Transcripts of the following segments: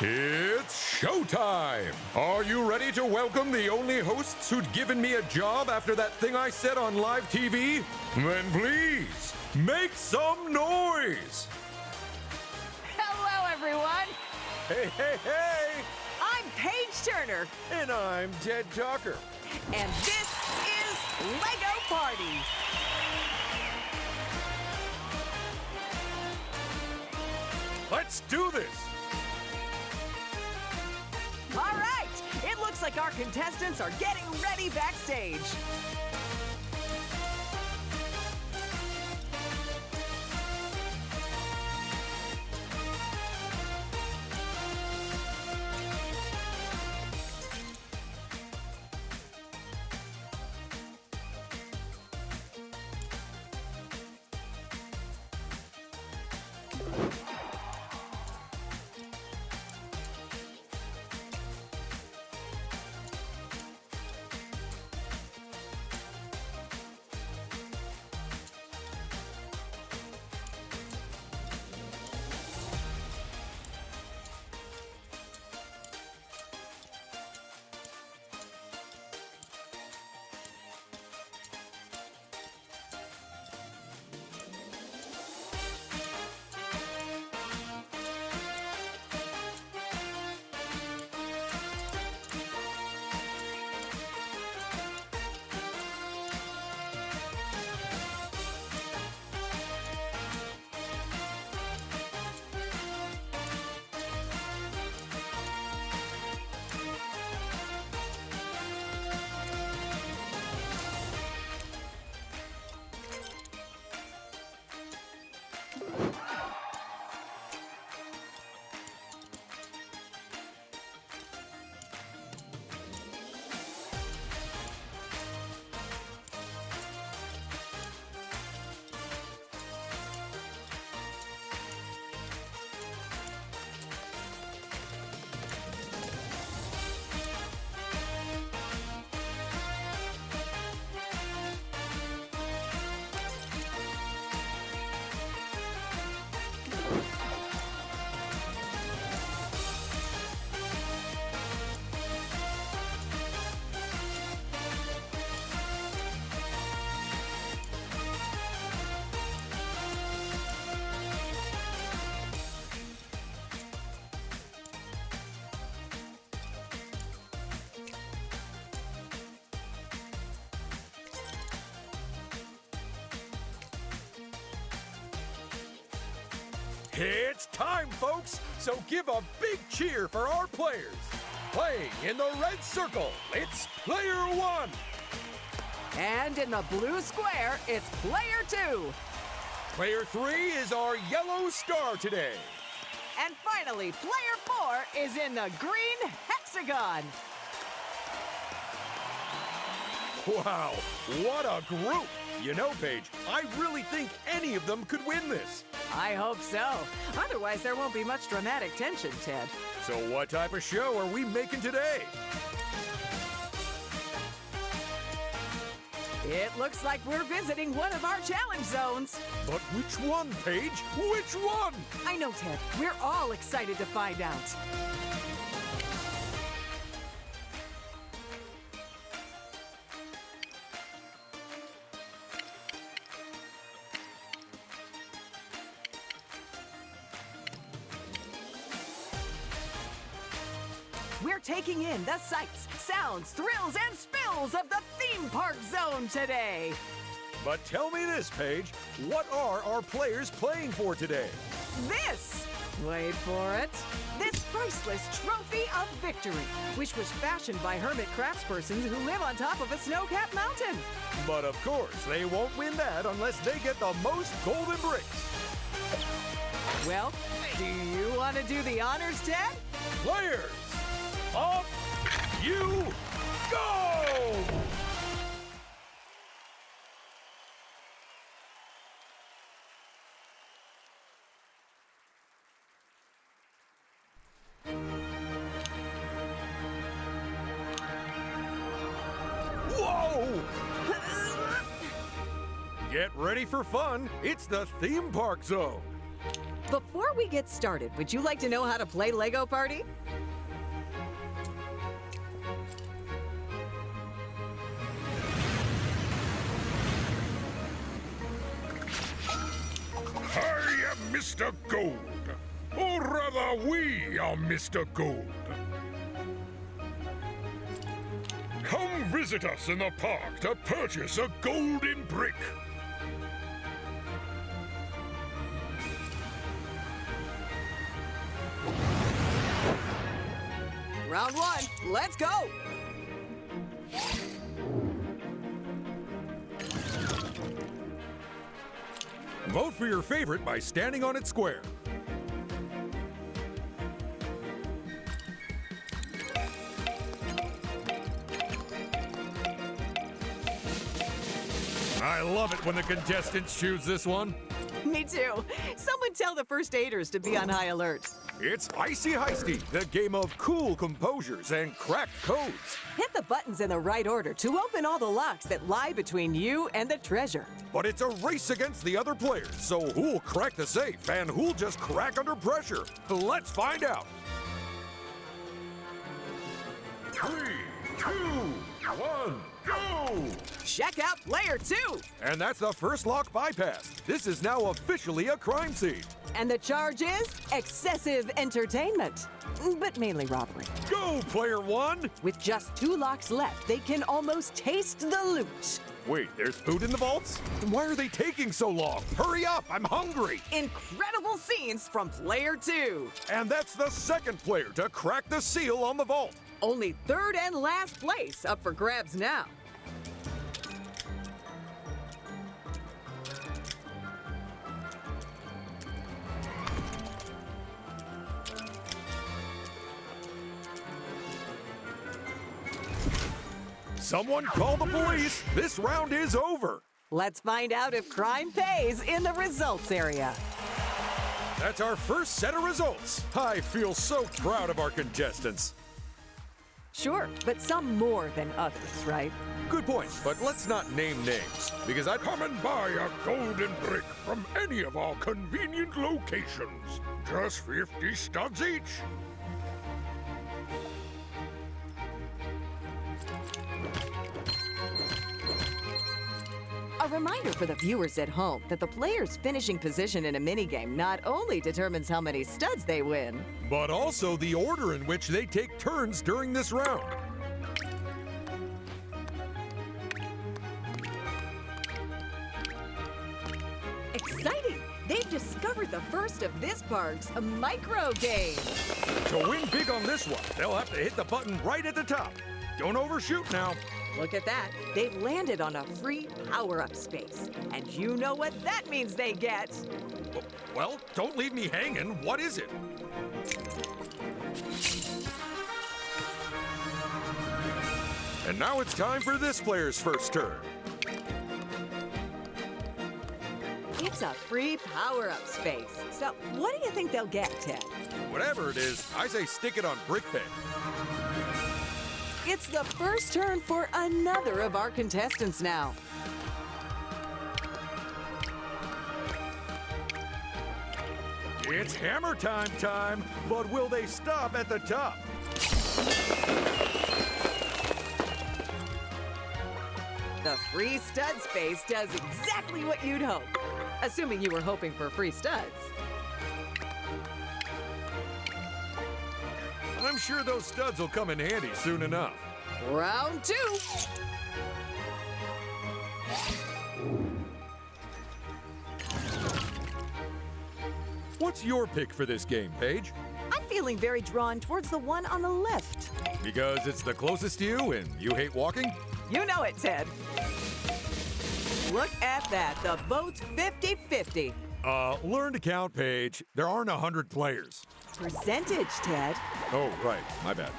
It's showtime! Are you ready to welcome the only hosts who'd given me a job after that thing I said on live TV? Then please, make some noise! Hello, everyone! Hey, hey, hey! I'm Paige Turner, And I'm Ted Tucker. and this is Lego Party. Let's do this! All right, it looks like our contestants are getting ready backstage. It's time, folks! So give a big cheer for our players! Playing in the red circle, it's Player 1! And in the blue square, it's Player 2. Player 3 is our yellow star today. And finally, Player 4 is in the green hexagon. Wow, what a group! You know, Paige, I really think any of them could win this. I hope so. Otherwise, there won't be much dramatic tension, Ted. So what type of show are we making today? It looks like we're visiting one of our challenge zones. But which one, Paige? Which one? I know, Ted. We're all excited to find out. We're taking in the sights, sounds, thrills, and spills of the theme park zone today. But tell me this, Paige, what are our players playing for today? This, wait for it, this priceless trophy of victory, which was fashioned by hermit craftspersons who live on top of a snow-capped mountain. But of course, they won't win that unless they get the most golden bricks. Well, do you want to do the honors, Ted? Players, up you go! Whoa! Get ready for fun. It's the theme park zone. Before we get started, would you like to know how to play Lego Party? I am Mr. Gold. Or rather, we are Mr. Gold. Come visit us in the park to purchase a golden brick. Round one, let's go! Vote for your favorite by standing on its square. I love it when the contestants choose this one. Me too. Someone tell the first aiders to be on high alert. It's Icy Heisty, the game of cool composures and cracked codes. Hit the buttons in the right order to open all the locks that lie between you and the treasure. But it's a race against the other players, so who'll crack the safe and who'll just crack under pressure? Let's find out. 3, 2, 1, go! Check out player two. And that's the first lock bypassed. This is now officially a crime scene. And the charge is excessive entertainment, but mainly robbery. Go, player one! With just 2 locks left, they can almost taste the loot. Wait, there's food in the vaults? Why are they taking so long? Hurry up, I'm hungry! Incredible scenes from player two. And that's the second player to crack the seal on the vault. Only third and last place up for grabs now. Someone call the police! This round is over! Let's find out if crime pays in the results area. That's our first set of results. I feel so proud of our contestants. Sure, but some more than others, right? Good point, but let's not name names, because I'd come and buy a golden brick from any of our convenient locations. Just 50 studs each. A reminder for the viewers at home that the player's finishing position in a minigame not only determines how many studs they win, But also the order in which they take turns during this round. exciting! They've discovered the first of this park's micro games. To win big on this one, they'll have to hit the button right at the top. Don't overshoot now. Look at that. They've landed on a free power-up space. And you know what that means they get. Well, don't leave me hanging. What is it? And now it's time for this player's first turn. It's a free power-up space. So what do you think they'll get, Ted? Whatever it is, I say stick it on BrickPen. It's the first turn for another of our contestants now. It's hammer time, but will they stop at the top? The free stud space does exactly what you'd hope. Assuming you were hoping for free studs. I'm sure those studs will come in handy soon enough. Round two. What's your pick for this game, Paige? I'm feeling very drawn towards the one on the left. Because it's the closest to you and you hate walking? You know it, Ted. Look at that. The vote's 50-50. Learn to count, Paige. There aren't 100 players. Percentage, Ted. Oh, right. My bad.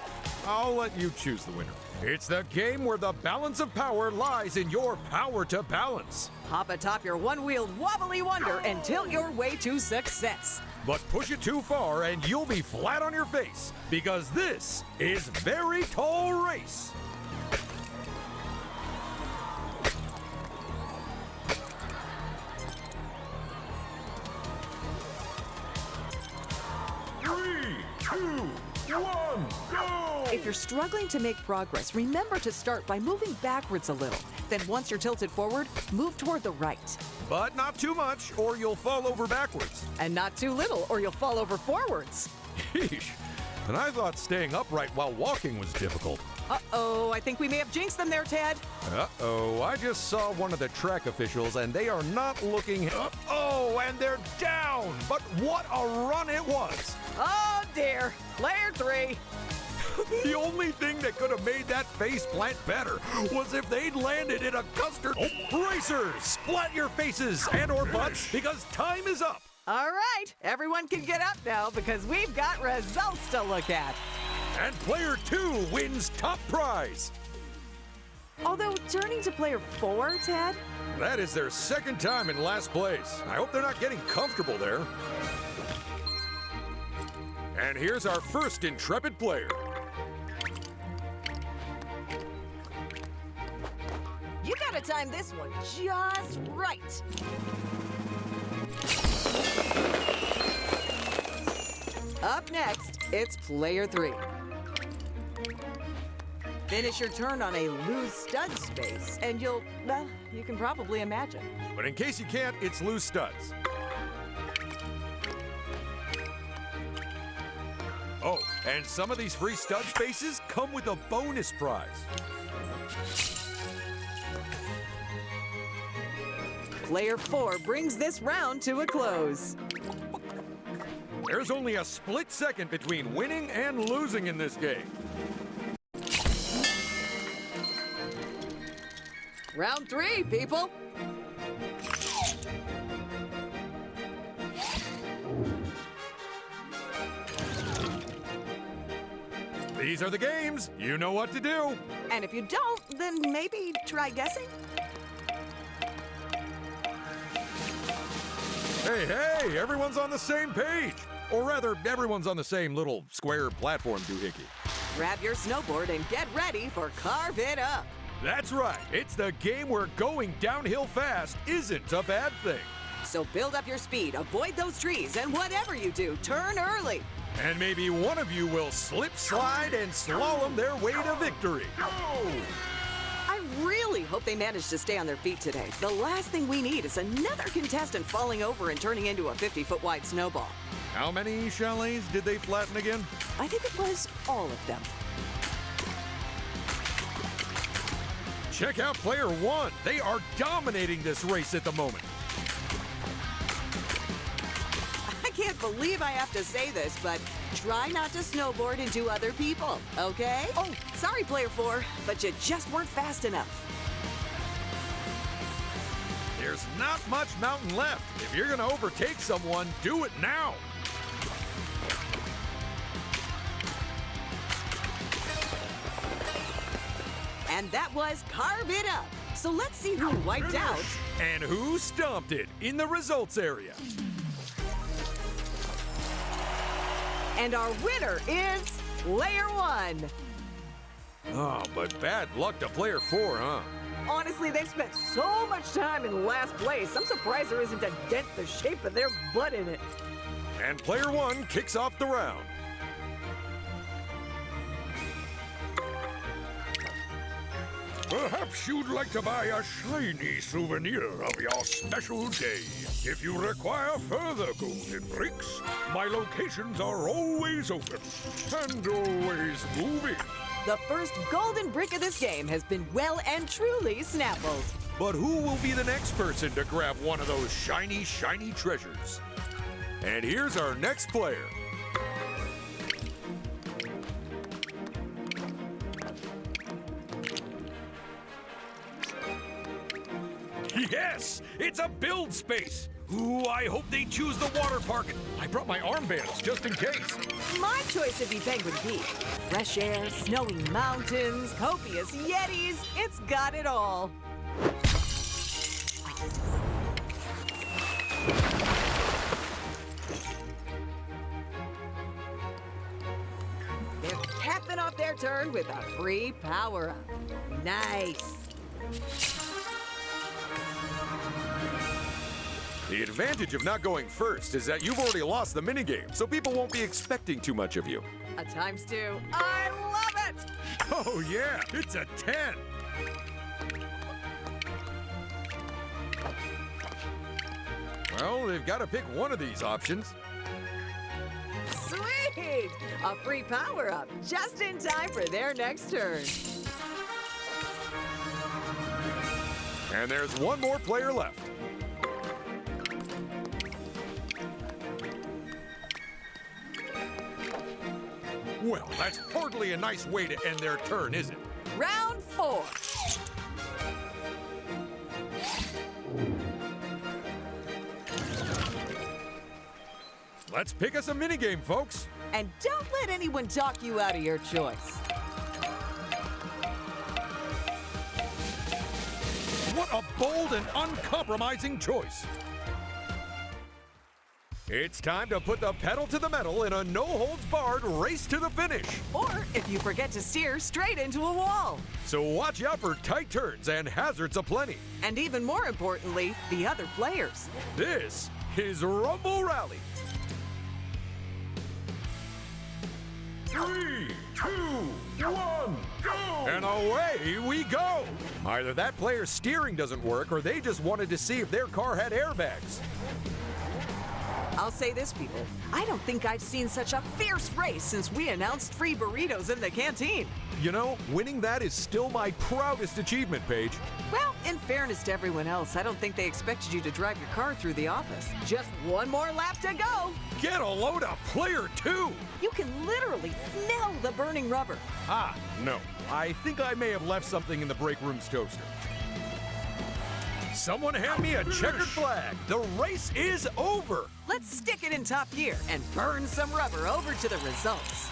I'll let you choose the winner. It's the game where the balance of power lies in your power to balance. Hop atop your one-wheeled wobbly wonder and tilt your way to success. But push it too far and you'll be flat on your face, because this is Very Tall Race. 1, go! If you're struggling to make progress, remember to start by moving backwards a little. Then once you're tilted forward, move toward the right. But not too much, or you'll fall over backwards. And not too little, or you'll fall over forwards. Yeesh. And I thought staying upright while walking was difficult. Uh-oh, I think we may have jinxed them there, Ted. Uh-oh, I just saw one of the track officials, and they are not looking... Uh-oh, and they're down! But what a run it was! Oh, dear. Player 3. The only thing that could have made that face plant better was if they'd landed in a custard... Oh, racers, splat your faces and or butts, because time is up! All right, everyone can get up now because we've got results to look at. And player 2 wins top prize. Although turning to player 4, Ted, That is their second time in last place. I hope they're not getting comfortable there. And here's our first intrepid player. you gotta time this one just right. Up next, it's player 3. Finish your turn on a loose stud space, and you can probably imagine. But in case you can't, it's loose studs. Oh, and some of these free stud spaces come with a bonus prize. Player 4 brings this round to a close. There's only a split second between winning and losing in this game. Round 3, people. These are the games. You know what to do. And if you don't, then maybe try guessing. Hey, everyone's on the same page. Or rather, everyone's on the same little square platform doohickey. Grab your snowboard and get ready for Carve It Up. That's right. It's the game where going downhill fast isn't a bad thing. So build up your speed, avoid those trees, and whatever you do, turn early. And maybe one of you will slip, slide, and slalom their way to victory. I really hope they manage to stay on their feet today. The last thing we need is another contestant falling over and turning into a 50-foot wide snowball. How many chalets did they flatten again? I think it was all of them. Check out player 1. They are dominating this race at the moment. I can't believe I have to say this, but try not to snowboard into other people, okay? Oh, sorry, player 4, but you just weren't fast enough. There's not much mountain left. If you're going to overtake someone, do it now. And that was Carve It Up. So let's see who wiped out. And who stomped it in the results area. And our winner is player 1. Oh, but bad luck to player 4, huh? Honestly, they've spent so much time in last place. I'm surprised there isn't a dent the shape of their butt in it. And player 1 kicks off the round. Perhaps you'd like to buy a shiny souvenir of your special day. If you require further golden bricks, my locations are always open and always moving. The first golden brick of this game has been well and truly snappled. But who will be the next person to grab one of those shiny, shiny treasures? And here's our next player. Yes, it's a build space. Ooh, I hope they choose the water park. I brought my armbands just in case. My choice would be Penguin Peak. Fresh air, snowy mountains, copious yetis. It's got it all. They're capping off their turn with a free power-up. Nice. The advantage of not going first is that you've already lost the minigame, so people won't be expecting too much of you. A times two. I love it! Oh yeah, it's a 10. Well, they've got to pick one of these options. Sweet! A free power-up just in time for their next turn. And there's one more player left. Well, that's hardly a nice way to end their turn, is it? Round 4. Let's pick us a minigame, folks. And don't let anyone talk you out of your choice. What a bold and uncompromising choice. It's time to put the pedal to the metal in a no-holds-barred race to the finish. Or, if you forget to steer, straight into a wall. So watch out for tight turns and hazards aplenty. And even more importantly, the other players. This is Rumble Rally. 3, 2, 1, go! And away we go! Either that player's steering doesn't work or they just wanted to see if their car had airbags. I'll say this, people. I don't think I've seen such a fierce race since we announced free burritos in the canteen. You know, winning that is still my proudest achievement, Paige. Well, in fairness to everyone else, I don't think they expected you to drive your car through the office. Just one more lap to go. Get a load of player 2! You can literally smell the burning rubber. Ah, no. I think I may have left something in the break room's toaster. Someone hand me a checkered flag. The race is over. Let's stick it in top gear and burn some rubber over to the results.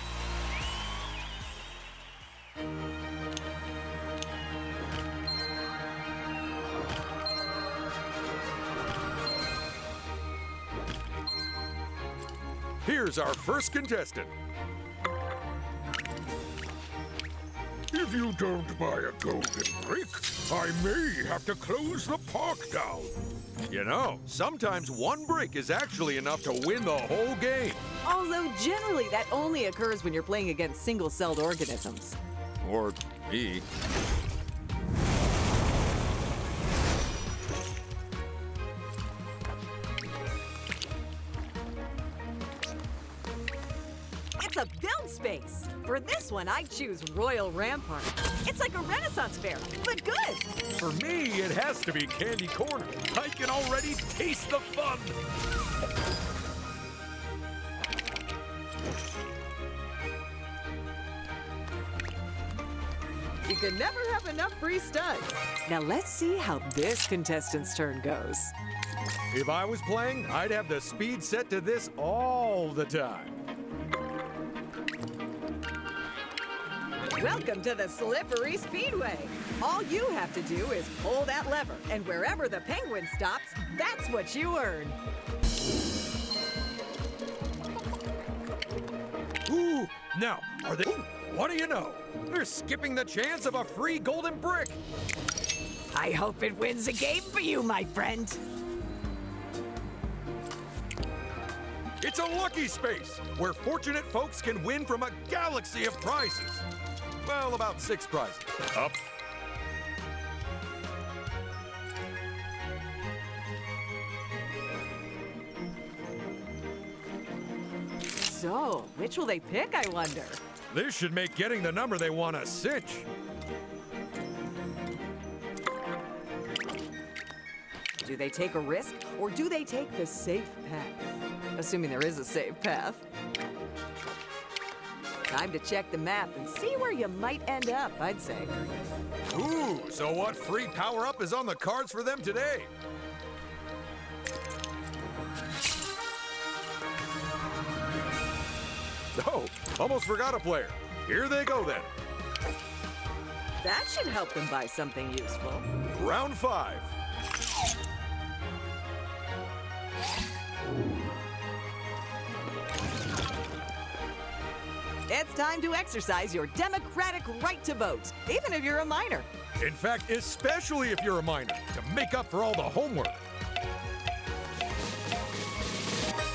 Here's our first contestant. If you don't buy a golden brick, I may have to close the park down. You know, sometimes one brick is actually enough to win the whole game. Although generally that only occurs when you're playing against single-celled organisms. Or me. It's a build space. For this one, I choose Royal Rampart. It's like a Renaissance fair, but good. For me, it has to be Candy Corner. I can already taste the fun. You can never have enough free studs. Now let's see how this contestant's turn goes. If I was playing, I'd have the speed set to this all the time. Welcome to the Slippery Speedway. All you have to do is pull that lever, and wherever the penguin stops, that's what you earn. Ooh, now, are they... Ooh, what do you know? They're skipping the chance of a free golden brick. I hope it wins a game for you, my friend. It's a lucky space where fortunate folks can win from a galaxy of prizes. Well, about 6 prizes. Up. So, which will they pick, I wonder? This should make getting the number they want a cinch. Do they take a risk, or do they take the safe path? Assuming there is a safe path. Time to check the map and see where you might end up, I'd say. Ooh, so what free power-up is on the cards for them today? Oh, almost forgot a player. Here they go then. That should help them buy something useful. Round 5. It's time to exercise your democratic right to vote, even if you're a minor. In fact, especially if you're a minor, to make up for all the homework.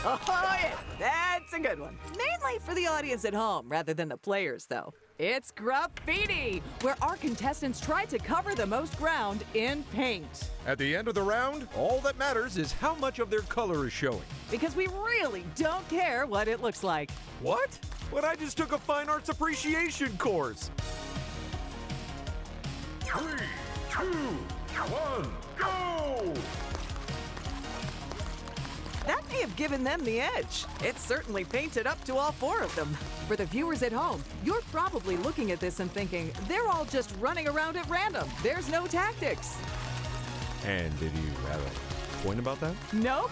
Oh, yeah, that's a good one. Mainly for the audience at home rather than the players, though. It's Graffiti, where our contestants try to cover the most ground in paint. At the end of the round, all that matters is how much of their color is showing. Because we really don't care what it looks like. What? But I just took a fine arts appreciation course. 3, 2, 1, go! That may have given them the edge. It's certainly painted up to all 4 of them. For the viewers at home, you're probably looking at this and thinking, they're all just running around at random. There's no tactics. And did you have a point about that? Nope.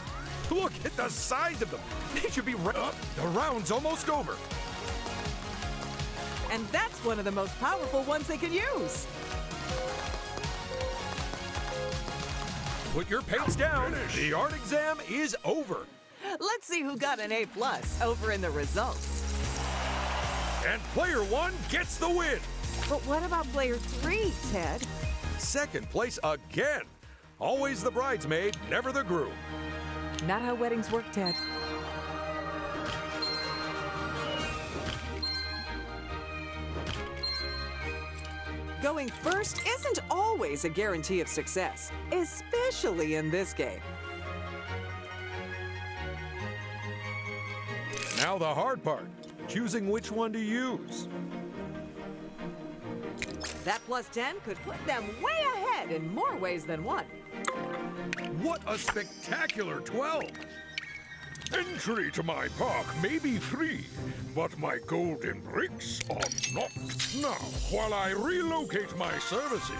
Look at the size of them. They should be the round's almost over. And that's one of the most powerful ones they can use. Put your paints down. The art exam is over. Let's see who got an A+ over in the results. And player 1 gets the win. But what about player 3, Ted? Second place again. Always the bridesmaid, never the groom. Not how weddings work, Ted. Going first isn't always a guarantee of success, especially in this game. Now the hard part, choosing which one to use. That +10 could put them way ahead in more ways than one. What a spectacular 12! Entry to my park may be free, but my golden bricks are not. Now, while I relocate my services,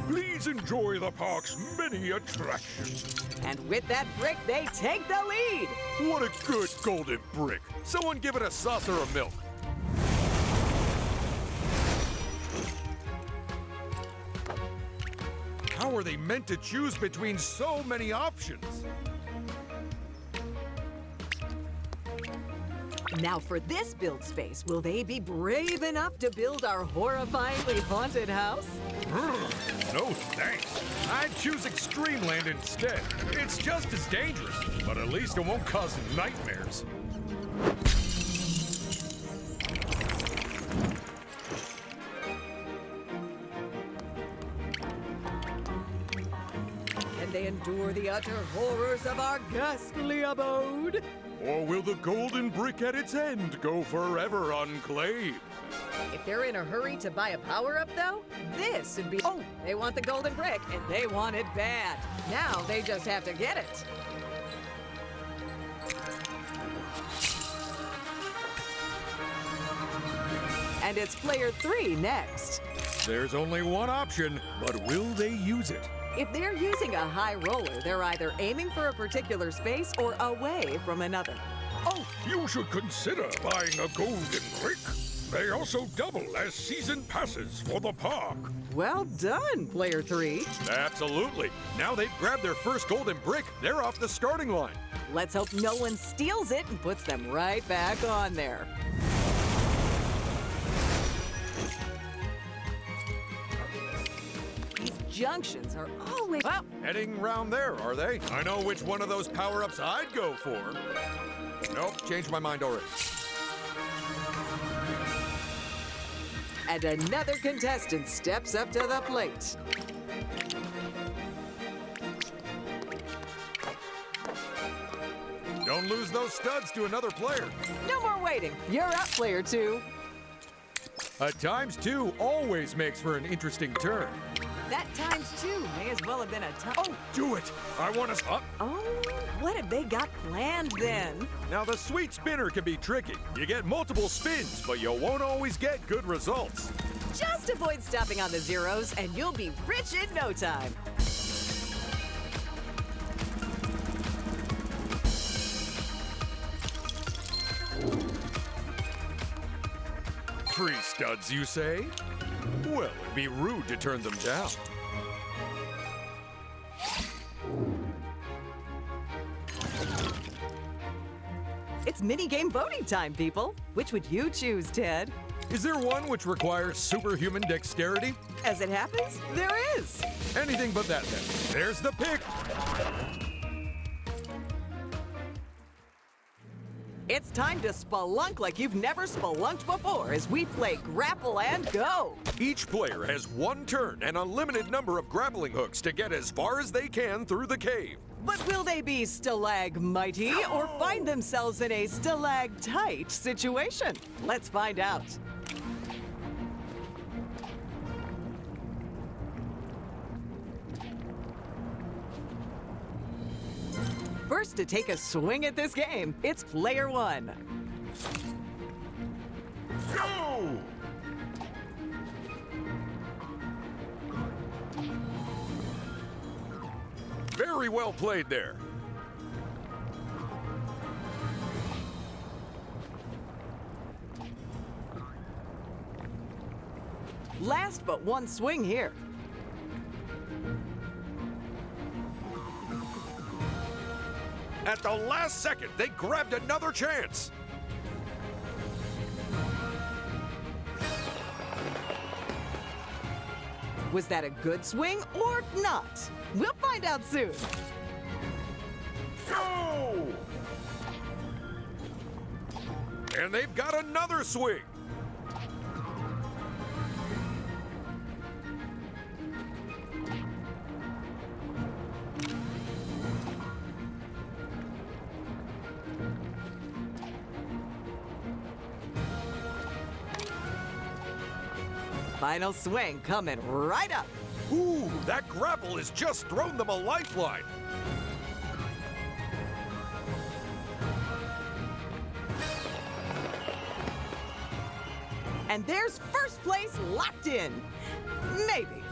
please enjoy the park's many attractions. And with that brick, they take the lead. What a good golden brick! Someone give it a saucer of milk. How are they meant to choose between so many options? Now for this build space, will they be brave enough to build our horrifyingly haunted house? No thanks. I'd choose Extreme Land instead. It's just as dangerous, but at least it won't cause nightmares. Can they endure the utter horrors of our ghastly abode? Or will the golden brick at its end go forever unclaimed? If they're in a hurry to buy a power-up, though, this would be... Oh, they want the golden brick, and they want it bad. Now they just have to get it. And it's player 3 next. There's only one option, but will they use it? If they're using a high roller, they're either aiming for a particular space or away from another. Oh, you should consider buying a golden brick. They also double as season passes for the park. Well done, player 3. Absolutely. Now they've grabbed their first golden brick, they're off the starting line. Let's hope no one steals it and puts them right back on there. These junctions are always... Well, Heading round there, are they? I know which one of those power-ups I'd go for. Nope, changed my mind already. and another contestant steps up to the plate. Don't lose those studs to another player. No more waiting. You're up, player 2. A ×2 always makes for an interesting turn. That ×2 may as well have been a time. Oh, do it! I want to... Oh, what have they got planned then? Now, the sweet spinner can be tricky. You get multiple spins, but you won't always get good results. Just avoid stopping on the zeros, and you'll be rich in no time. Free studs, you say? Well, it'd be rude to turn them down. It's minigame voting time, people. Which would you choose, Ted? Is there one which requires superhuman dexterity? As it happens, there is. Anything but that, then. There's the pick. It's time to spelunk like you've never spelunked before as we play Grapple and Go. Each player has one turn and a limited number of grappling hooks to get as far as they can through the cave. But will they be stalagmighty or find themselves in a stalactite situation? Let's find out. First to take a swing at this game, it's player one. Go! Very well played there. Last but one swing here. At the last second, they grabbed another chance. Was that a good swing or not? We'll find out soon. Go! And they've got another swing. Final swing coming right up. Ooh, that grapple has just thrown them a lifeline. And there's first place locked in. Maybe.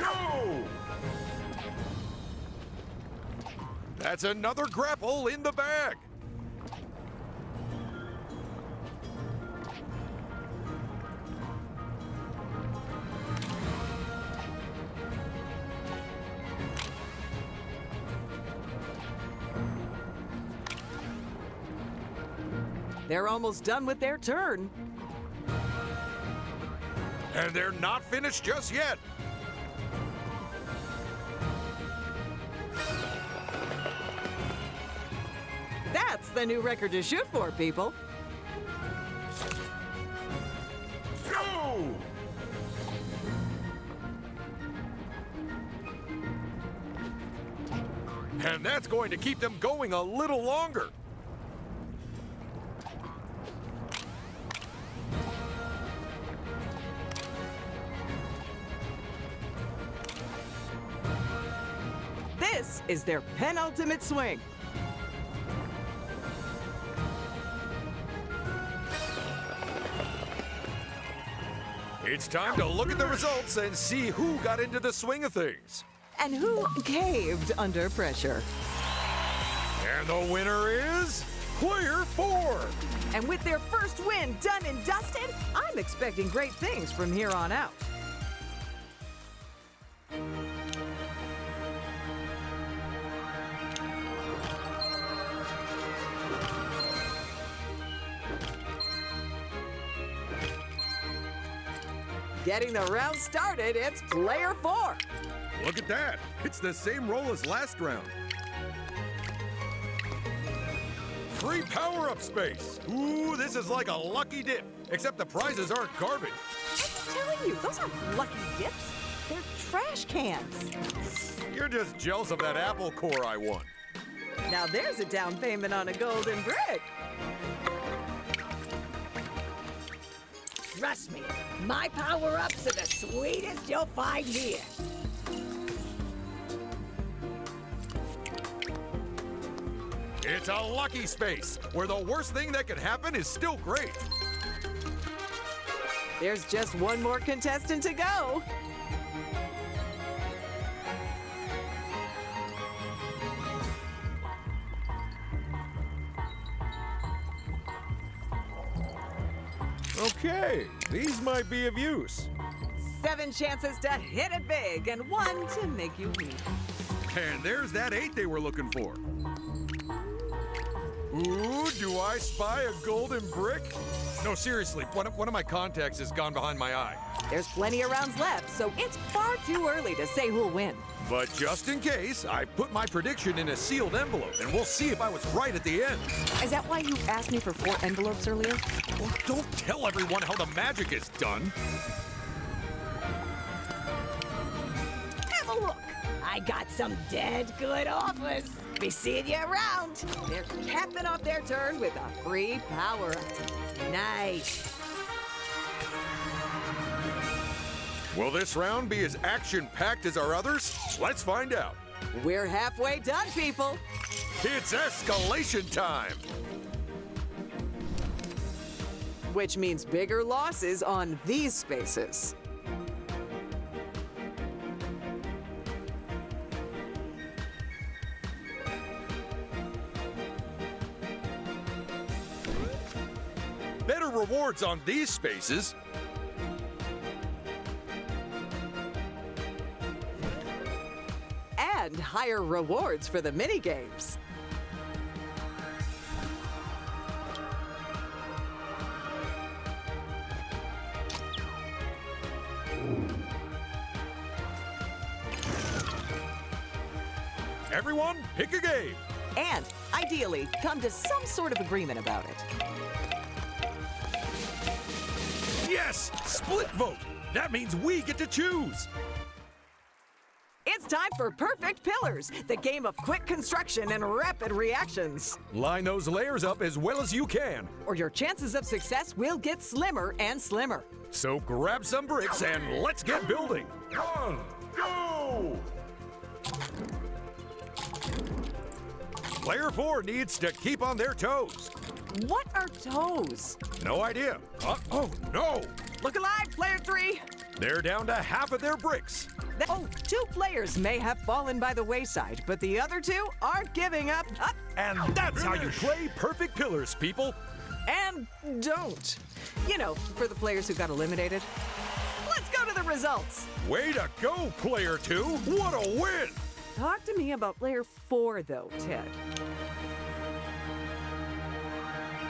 Go! That's another grapple in the bag. They're almost done with their turn. And they're not finished just yet. That's the new record to shoot for, people. Go! And that's going to keep them going a little longer. This is their penultimate swing. It's time to look at the results and see who got into the swing of things. And who caved under pressure. And the winner is Player 4. And with their first win done and dusted, I'm expecting great things from here on out. Getting the round started, it's player 4. Look at that. It's the same roll as last round. Free power-up space. Ooh, this is like a lucky dip, except the prizes aren't garbage. I'm telling you, those aren't lucky dips. They're trash cans. You're just jealous of that apple core I won. Now there's a down payment on a golden brick. Trust me, my power-ups are the sweetest you'll find here. It's a lucky space, where the worst thing that could happen is still great. There's just one more contestant to go. Okay, these might be of use. 7 chances to hit it big and 1 to make you weep. And there's that 8 they were looking for. Ooh, do I spy a golden brick? No, seriously, one of my contacts has gone behind my eye. There's plenty of rounds left, so it's far too early to say who'll win. But just in case, I put my prediction in a sealed envelope, and we'll see if I was right at the end. Is that why you asked me for 4 envelopes earlier? Well, don't tell everyone how the magic is done. Have a look. I got some dead good offers. Be seeing you around. They're capping off their turn with a free power-up. Nice. Will this round be as action-packed as our others? Let's find out. We're halfway done, people. It's escalation time. Which means bigger losses on these spaces. Better rewards on these spaces. And higher rewards for the minigames. Everyone, pick a game. And, ideally, come to some sort of agreement about it. Yes, split vote. That means we get to choose. It's time for Perfect Pillars, the game of quick construction and rapid reactions. Line those layers up as well as you can. Or your chances of success will get slimmer and slimmer. So grab some bricks and let's get building. 1, go! Player 4 needs to keep on their toes. What are toes? No idea. Oh, no. Look alive, Player 3! They're down to half of their bricks. Oh, 2 players may have fallen by the wayside, but the other 2 aren't giving up. And that's how you play Perfect Pillars, people. And don't. You know, for the players who got eliminated. Let's go to the results. Way to go, Player 2. What a win. Talk to me about Player 4, though, Ted.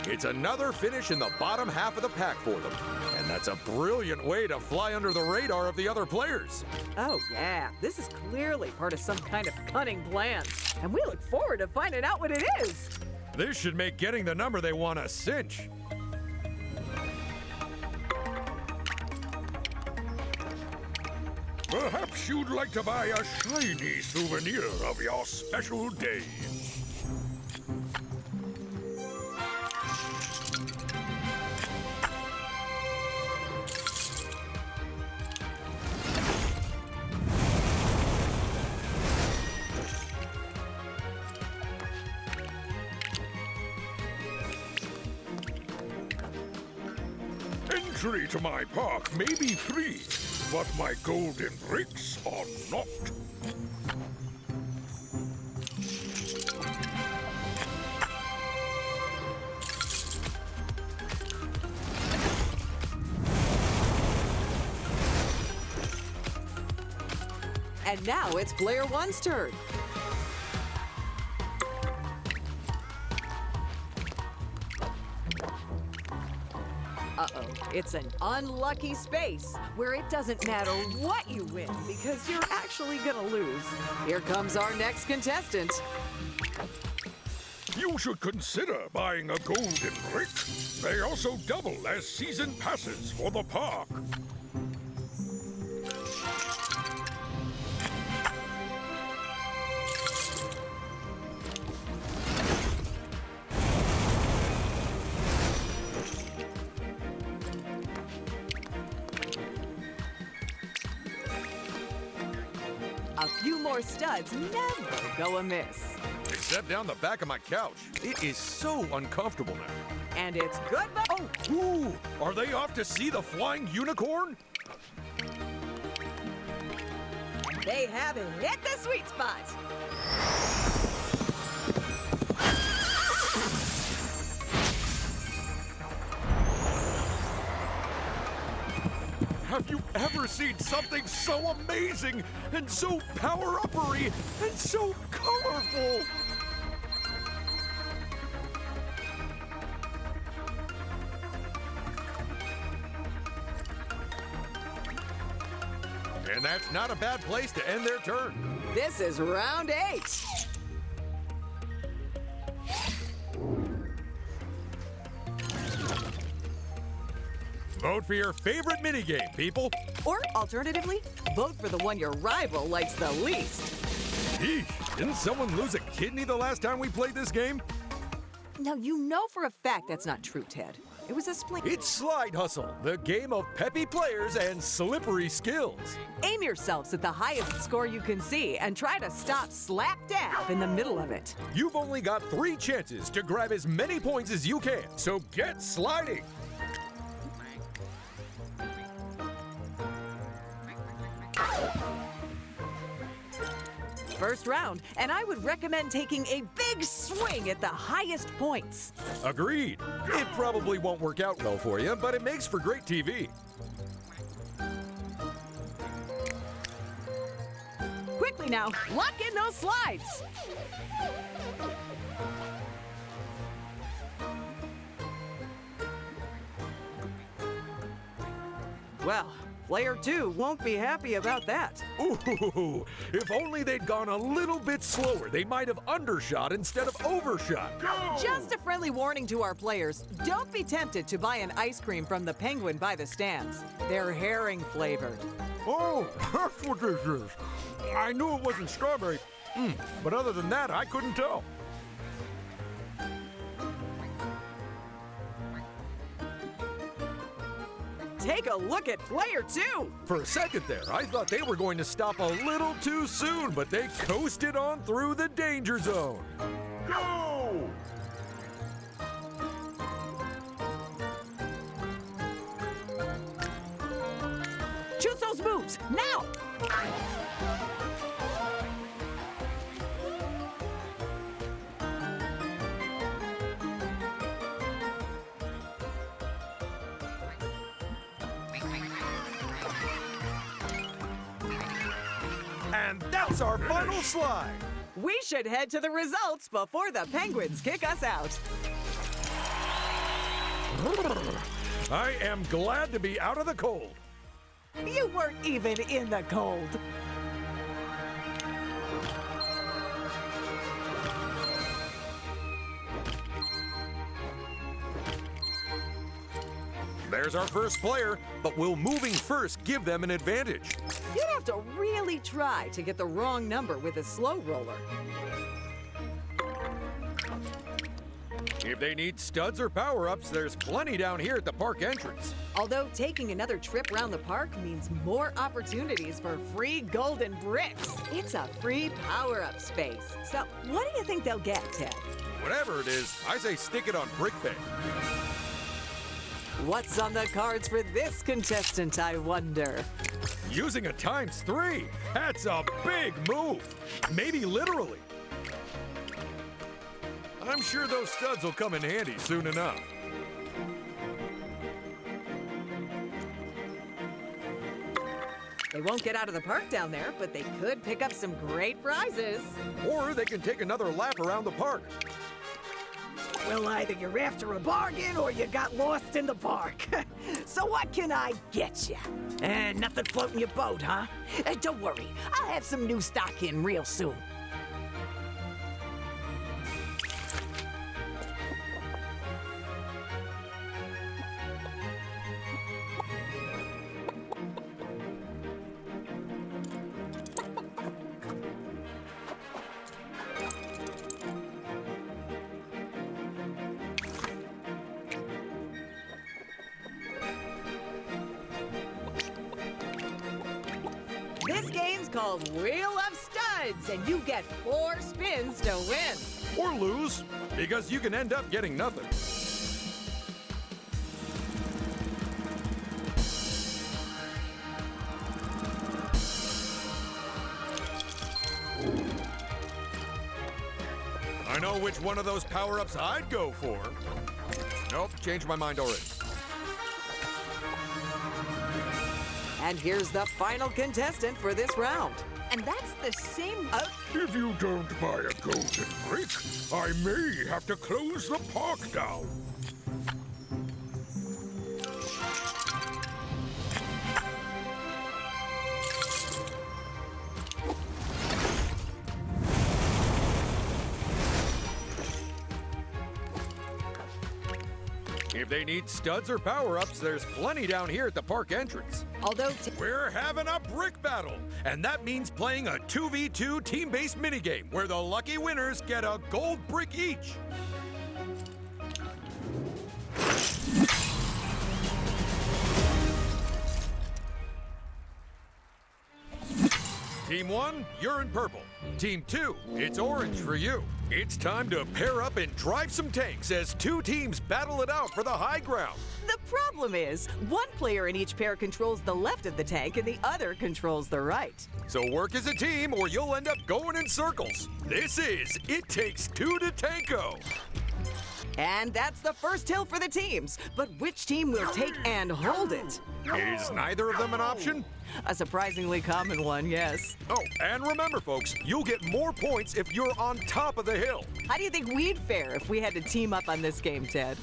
It's another finish in the bottom half of the pack for them. And that's a brilliant way to fly under the radar of the other players. Oh, yeah. This is clearly part of some kind of cunning plan. And we look forward to finding out what it is. This should make getting the number they want a cinch. Perhaps you'd like to buy a shiny souvenir of your special day. Entry to my park may be free, but my golden bricks are not. And now it's Player 1's turn. Uh-oh, it's an unlucky space where it doesn't matter what you win because you're actually gonna lose. Here comes our next contestant. You should consider buying a golden brick. They also double as season passes for the park. A few more studs never go amiss. Except down the back of my couch. It is so uncomfortable now. And it's good. Oh, Ooh, are they off to see the flying unicorn? They haven't hit the sweet spot. Have you ever seen something so amazing and so power-uppery and so colorful? And that's not a bad place to end their turn. This is round 8. Vote for your favorite minigame, people. Or alternatively, vote for the one your rival likes the least. Eesh, didn't someone lose a kidney the last time we played this game? Now, you know for a fact that's not true, Ted. It was a spling. It's Slide Hustle, the game of peppy players and slippery skills. Aim yourselves at the highest score you can see and try to stop slap dab in the middle of it. You've only got 3 chances to grab as many points as you can, so get sliding. First round, and I would recommend taking a big swing at the highest points. Agreed. It probably won't work out well for you, but it makes for great TV. Quickly now, lock in those slides. Well, player 2 won't be happy about that. Ooh, if only they'd gone a little bit slower, they might have undershot instead of overshot. Just a friendly warning to our players, don't be tempted to buy an ice cream from the Penguin by the stands. They're herring flavored. Oh, that's what this is. I knew it wasn't strawberry, but other than that, I couldn't tell. Take a look at player 2. For a second there, I thought they were going to stop a little too soon, but they coasted on through the danger zone. Go! Choose those moves, now! And that's our final slide. We should head to the results before the Penguins kick us out. I am glad to be out of the cold. You weren't even in the cold. There's our first player, but will moving first give them an advantage? You'd have to really try to get the wrong number with a slow roller. If they need studs or power-ups, there's plenty down here at the park entrance. Although taking another trip around the park means more opportunities for free golden bricks. It's a free power-up space. So what do you think they'll get, Ted? Whatever it is, I say stick it on Brick Bay. What's on the cards for this contestant, I wonder? Using a ×3, that's a big move. Maybe literally. I'm sure those studs will come in handy soon enough. They won't get out of the park down there, but they could pick up some great prizes. Or they can take another lap around the park. Well, either you're after a bargain or you got lost in the park. So what can I get you? Nothing floating your boat, huh? Don't worry, I'll have some new stock in real soon. This game's called Wheel of Studs, and you get 4 spins to win. Or lose, because you can end up getting nothing. I know which one of those power-ups I'd go for. Nope, changed my mind already. And here's the final contestant for this round. And that's the same... If you don't buy a golden brick, I may have to close the park down. If they need studs or power-ups, there's plenty down here at the park entrance. Although We're having a brick battle, and that means playing a 2v2 team-based minigame where the lucky winners get a gold brick each. Team 1, you're in purple. Team 2, it's orange for you. It's time to pair up and drive some tanks as two teams battle it out for the high ground. the problem is, one player in each pair controls the left of the tank and the other controls the right. So work as a team or you'll end up going in circles. This is It Takes Two to Tango. And that's the first hill for the teams. But which team will take and hold it? Is neither of them an option? A surprisingly common one, yes. Oh, and remember, folks, you'll get more points if you're on top of the hill. How do you think we'd fare if we had to team up on this game, Ted?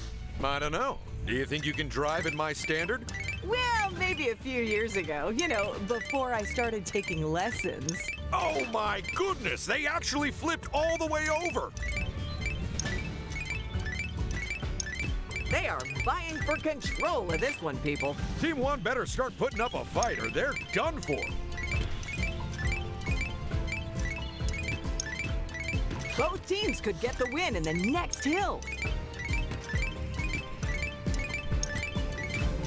I don't know. Do you think you can drive in my standard? Well, maybe a few years ago. You know, before I started taking lessons. Oh my goodness, they actually flipped all the way over. They are vying for control of this one, people. Team 1 better start putting up a fight or they're done for. Both teams could get the win in the next hill.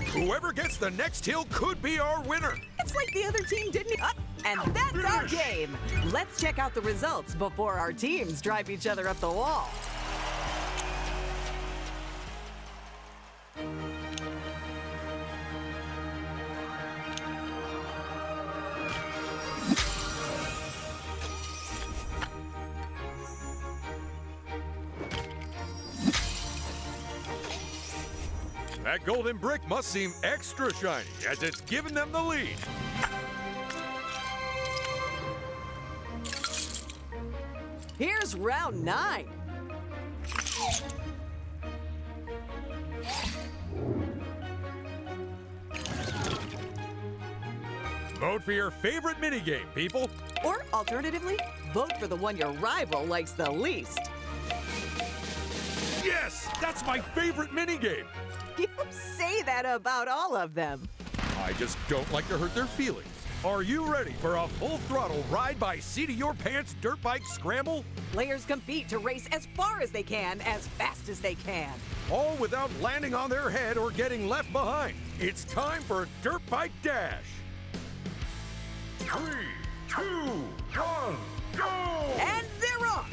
Whoever gets the next hill could be our winner. It's like the other team didn't up, and that's our game. Let's check out the results before our teams drive each other up the wall. That golden brick must seem extra shiny as it's given them the lead. Here's round 9. Vote for your favorite minigame, people. Or alternatively, vote for the one your rival likes the least. Yes, that's my favorite minigame. You say that about all of them. I just don't like to hurt their feelings. Are you ready for a full throttle ride by seat of your pants dirt bike scramble? Players compete to race as far as they can, as fast as they can. All without landing on their head or getting left behind. It's time for Dirt Bike Dash. 3, 2, 1, go! And they're off!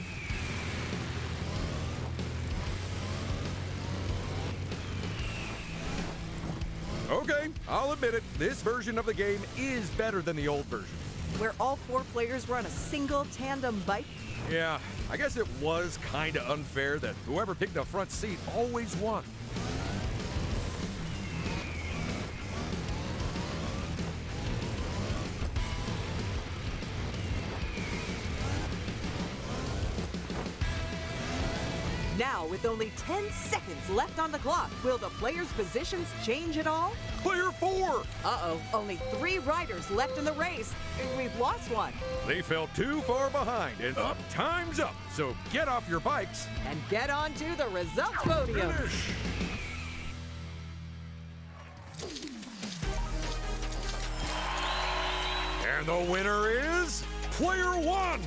Okay, I'll admit it. This version of the game is better than the old version. Where all 4 players were on a single tandem bike. Yeah, I guess it was kind of unfair that whoever picked the front seat always won. Now, with only 10 seconds left on the clock, will the players' positions change at all? Player 4! Uh-oh, only 3 riders left in the race. We've lost one. They fell too far behind, and time's up. So get off your bikes. And get on to the results podium. Finish. And the winner is Player 1!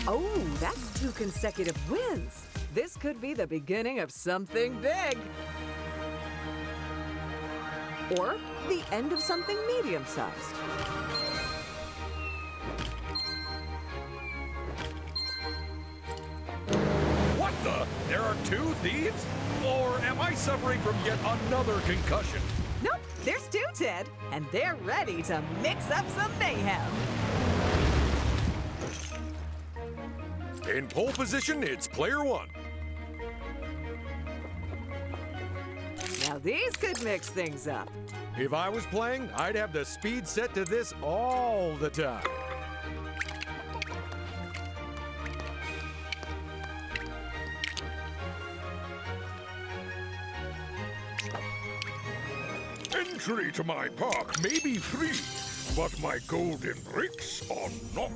Oh, that's 2 consecutive wins. This could be the beginning of something big. Or the end of something medium-sized. What the? There are 2 thieves? Or am I suffering from yet another concussion? Nope, there's 2, Ted. And they're ready to mix up some mayhem. In pole position, it's Player 1. Now these could mix things up. If I was playing, I'd have the speed set to this all the time. Entry to my park may be free, but my golden bricks are not.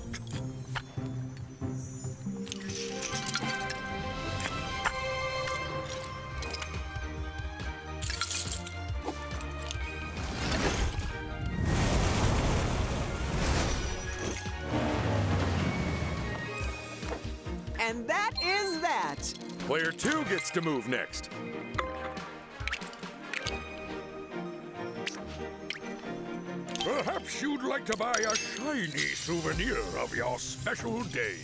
And that is that. Player 2 gets to move next. Perhaps you'd like to buy a shiny souvenir of your special day.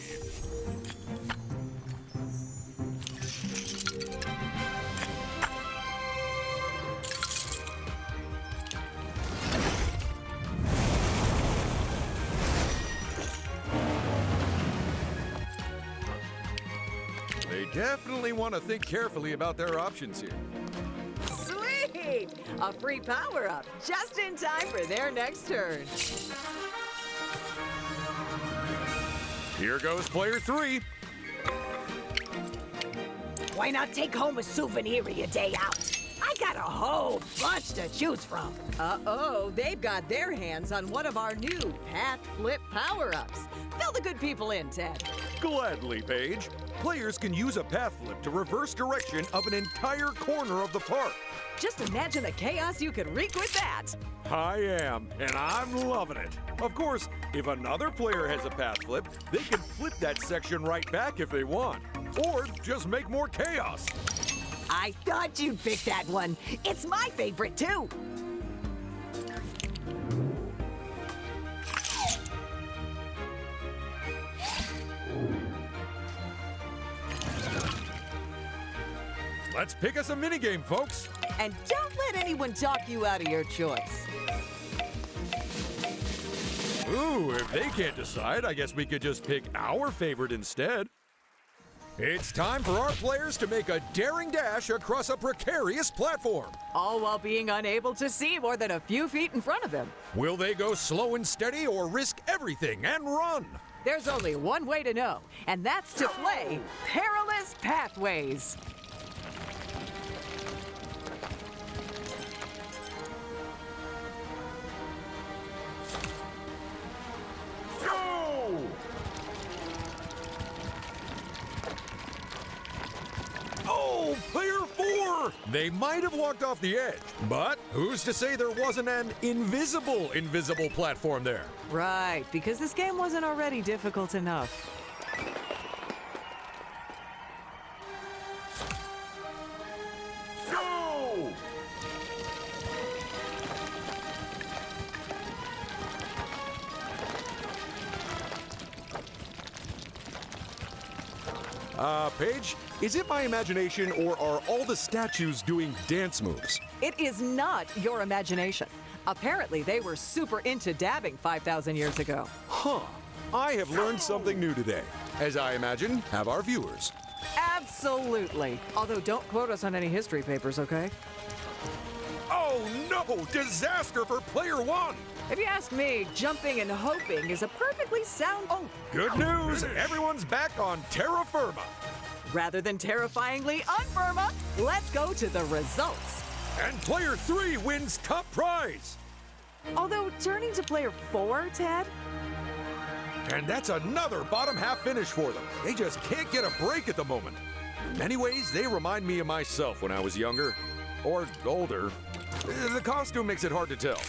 They definitely want to think carefully about their options here. Sweet! A free power-up, just in time for their next turn. Here goes player 3. Why not take home a souvenir of your day out? I got a whole bunch to choose from. Uh-oh, they've got their hands on one of our new Path Flip power-ups. Fill the good people in, Ted. Gladly, Paige. Players can use a path flip to reverse direction of an entire corner of the park. Just imagine the chaos you could wreak with that. I am, and I'm loving it. Of course, if another player has a path flip, they can flip that section right back if they want. Or just make more chaos. I thought you'd pick that one. It's my favorite, too. Let's pick us a minigame, folks. And don't let anyone talk you out of your choice. Ooh, if they can't decide, I guess we could just pick our favorite instead. It's time for our players to make a daring dash across a precarious platform. All while being unable to see more than a few feet in front of them. Will they go slow and steady or risk everything and run? There's only one way to know, and that's to play Perilous Pathways. Go! Oh, player 4! They might have walked off the edge, but who's to say there wasn't an invisible platform there? Right, because this game wasn't already difficult enough. Go! Paige, is it my imagination or are all the statues doing dance moves? It is not your imagination. Apparently, they were super into dabbing 5,000 years ago. Huh. I have learned something new today. As I imagine, have our viewers. Absolutely. Although, don't quote us on any history papers, okay? Oh no! Disaster for player 1! If you ask me, jumping and hoping is a perfectly sound... Oh, Good news! Everyone's back on terra firma. rather than terrifyingly unfirma, let's go to the results. And player 3 wins top prize. Although, turning to player 4, Ted, And that's another bottom half finish for them. They just can't get a break at the moment. In many ways, they remind me of myself when I was younger. Or older. The costume makes it hard to tell.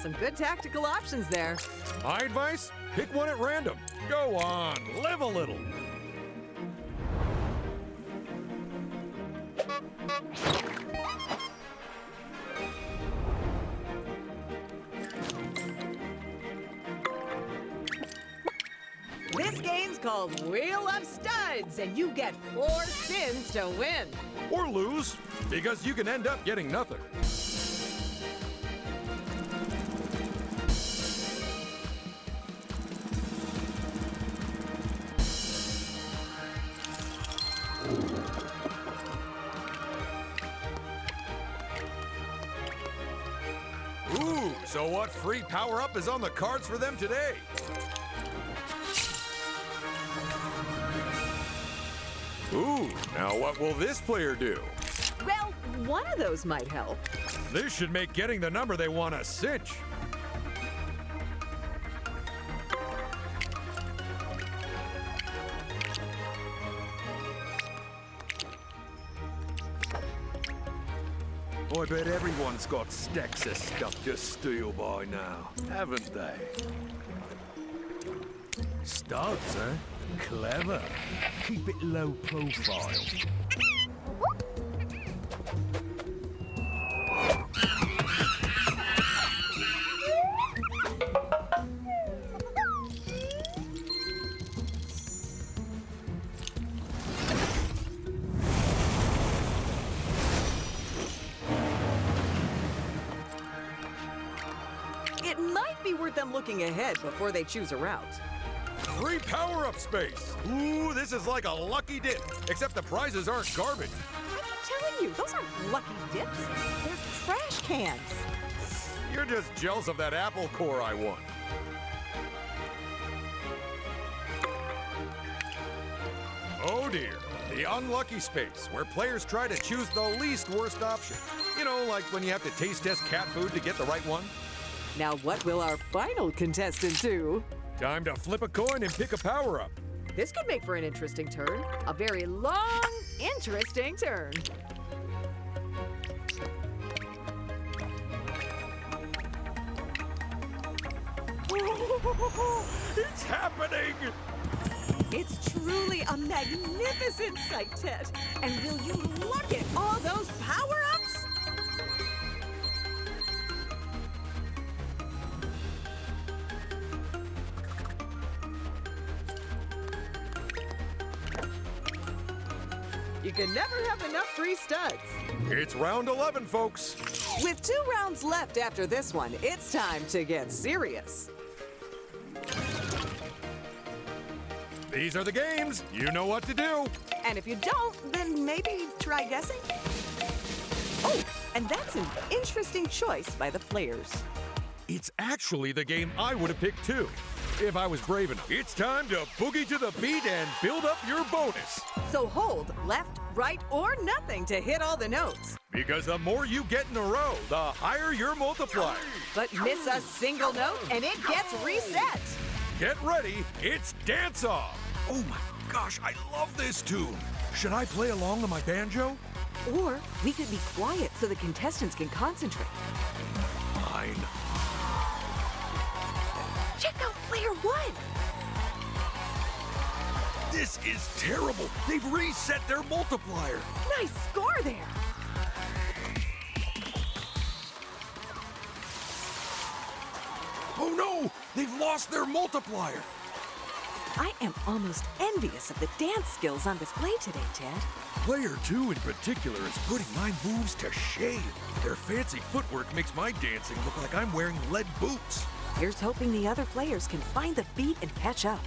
some good tactical options there. My advice? Pick one at random. Go on, live a little. This game's called Wheel of Studs, and you get 4 spins to win. Or lose, because you can end up getting nothing. Ooh, so what free power-up is on the cards for them today? Ooh, now what will this player do? Well, one of those might help. This should make getting the number they want a cinch. I bet everyone's got stacks of stuff to steal by now, haven't they? Studs, eh? Clever. Keep it low profile. It might be worth them looking ahead before they choose a route. Free power-up space. Ooh, this is like a lucky dip, except the prizes aren't garbage. I keep telling you, those aren't lucky dips. They're trash cans. You're just jealous of that apple core I won. Oh dear, the unlucky space, where players try to choose the least worst option. You know, like when you have to taste test cat food to get the right one. Now what will our final contestant do? Time to flip a coin and pick a power-up. This could make for an interesting turn. A very long, interesting turn. It's happening! It's truly a magnificent sight, Ted. And will you look at all those power-ups? You can never have enough free studs. It's round 11, folks. With 2 rounds left after this one, it's time to get serious. These are the games. You know what to do. And if you don't, then maybe try guessing. Oh, and that's an interesting choice by the players. It's actually the game I would have picked too, if I was brave enough. It's time to boogie to the beat and build up your bonus. So hold left, right, or nothing to hit all the notes. Because the more you get in a row, the higher your multiplier. But miss a single note and it gets reset. Get ready, it's Dance Off. Oh my gosh, I love this tune. Should I play along on my banjo? Or we could be quiet so the contestants can concentrate. Fine. Check out player 1. This is terrible. They've reset their multiplier. Nice score there. Oh no, they've lost their multiplier. I am almost envious of the dance skills on display today, Ted. Player 2 in particular is putting my moves to shame. Their fancy footwork makes my dancing look like I'm wearing lead boots. Here's hoping the other players can find the beat and catch up.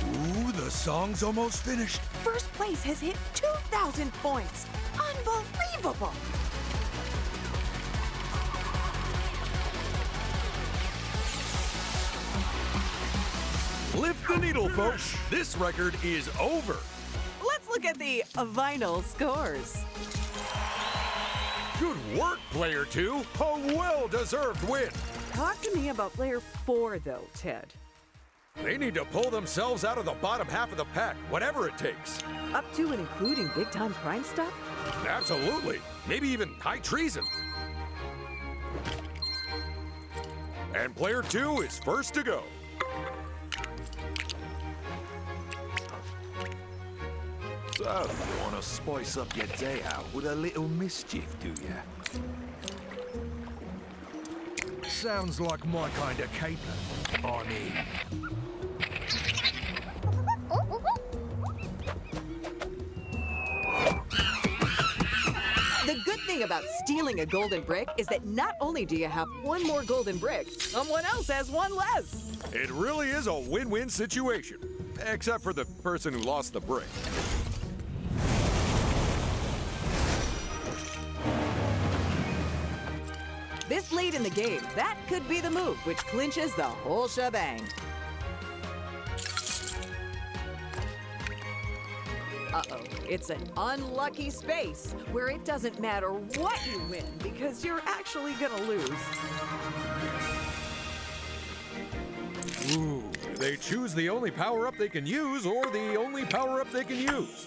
Ooh, the song's almost finished. First place has hit 2,000 points. Unbelievable! Lift the needle, folks. This record is over. Let's look at the vinyl scores. Good work, Player 2. A well-deserved win. Talk to me about player 4, though, Ted. They need to pull themselves out of the bottom half of the pack, whatever it takes. Up to and including big-time crime stuff? Absolutely. Maybe even high treason. And Player 2 is first to go. So, you want to spice up your day out with a little mischief, do you? Sounds like my kind of caper. I mean... The good thing about stealing a golden brick is that not only do you have one more golden brick, someone else has one less. It really is a win-win situation. Except for the person who lost the brick. This late in the game, that could be the move which clinches the whole shebang. Uh-oh, it's an unlucky space where it doesn't matter what you win because you're actually gonna lose. Ooh, They choose the only power-up they can use or the only power-up they can use.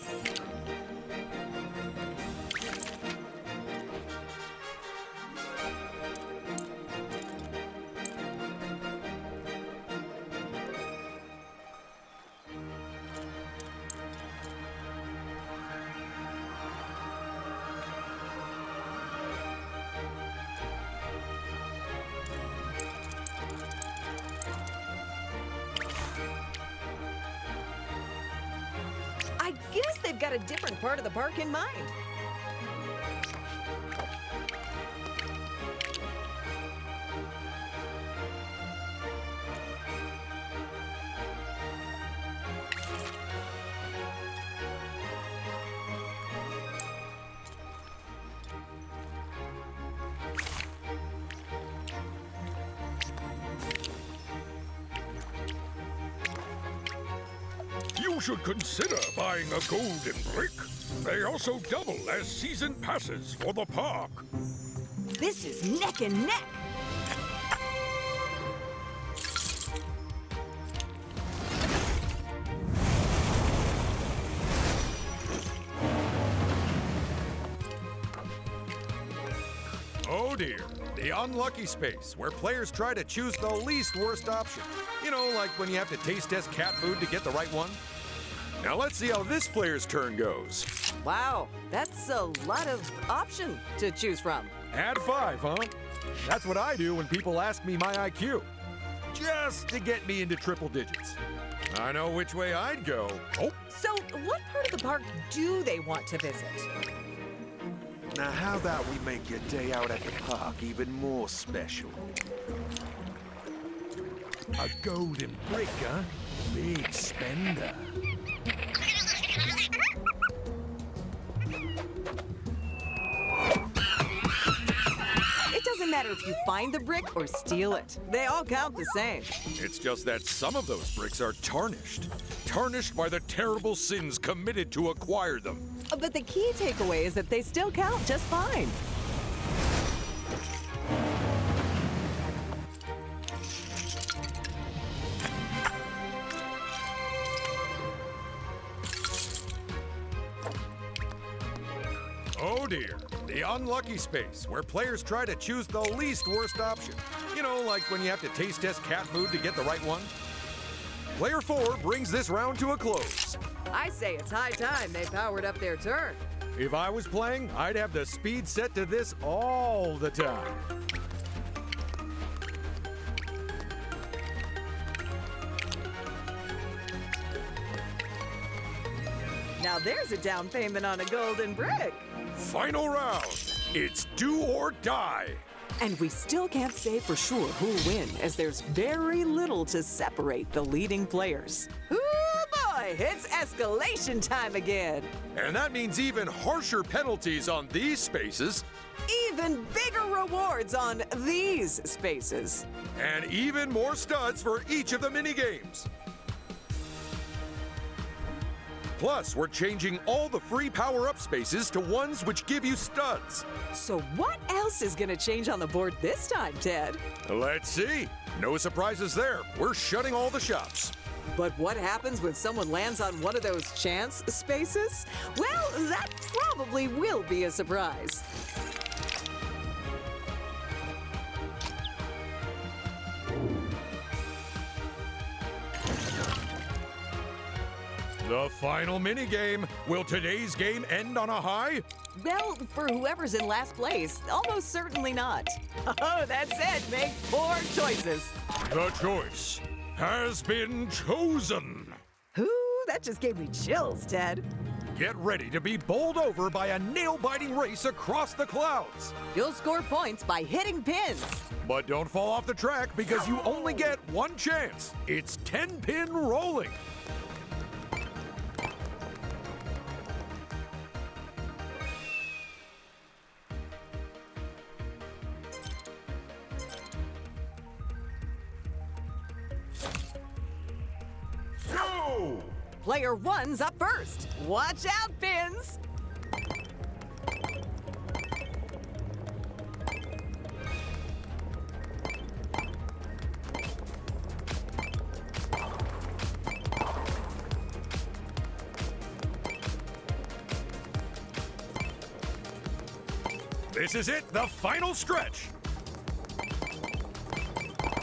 I guess they've got a different part of the park in mind. You should consider buying a golden brick. They also double as season passes for the park. This is neck and neck. Oh dear, the unlucky space where players try to choose the least worst option. You know, like when you have to taste test cat food to get the right one. Now let's see how this player's turn goes. Wow, that's a lot of option to choose from. Add 5, huh? That's what I do when people ask me my IQ. Just to get me into triple digits. I know which way I'd go. Oh, So, what part of the park do they want to visit? Now, how about we make your day out at the park even more special? a golden brick, huh? Big spender. It doesn't matter if you find the brick or steal it. They all count the same. It's just that some of those bricks are tarnished. Tarnished by the terrible sins committed to acquire them. But the key takeaway is that they still count just fine. Oh dear, the unlucky space where players try to choose the least worst option. You know, like when you have to taste test cat food to get the right one. Player 4 brings this round to a close. I say it's high time they powered up their turn. If I was playing, I'd have the speed set to this all the time. Now there's a down payment on a golden brick. Final round. It's do or die. And we still can't say for sure who'll win, as there's very little to separate the leading players. Ooh boy, it's escalation time again. And that means even harsher penalties on these spaces, Even bigger rewards on these spaces. and even more studs for each of the minigames. Plus, we're changing all the free power-up spaces to ones which give you studs. So what else is gonna change on the board this time, Ted? Let's see. No surprises there. We're shutting all the shops. But what happens when someone lands on one of those chance spaces? Well, that probably will be a surprise. The final minigame. Will today's game end on a high? Well, for whoever's in last place, almost certainly not. Oh, that's it. Make 4 choices. The choice has been chosen. Ooh, that just gave me chills, Ted. Get ready to be bowled over by a nail-biting race across the clouds. You'll score points by hitting pins. But don't fall off the track because you only get one chance. It's 10-pin rolling. Go! Player 1's up first. Watch out, pins. This is it, the final stretch.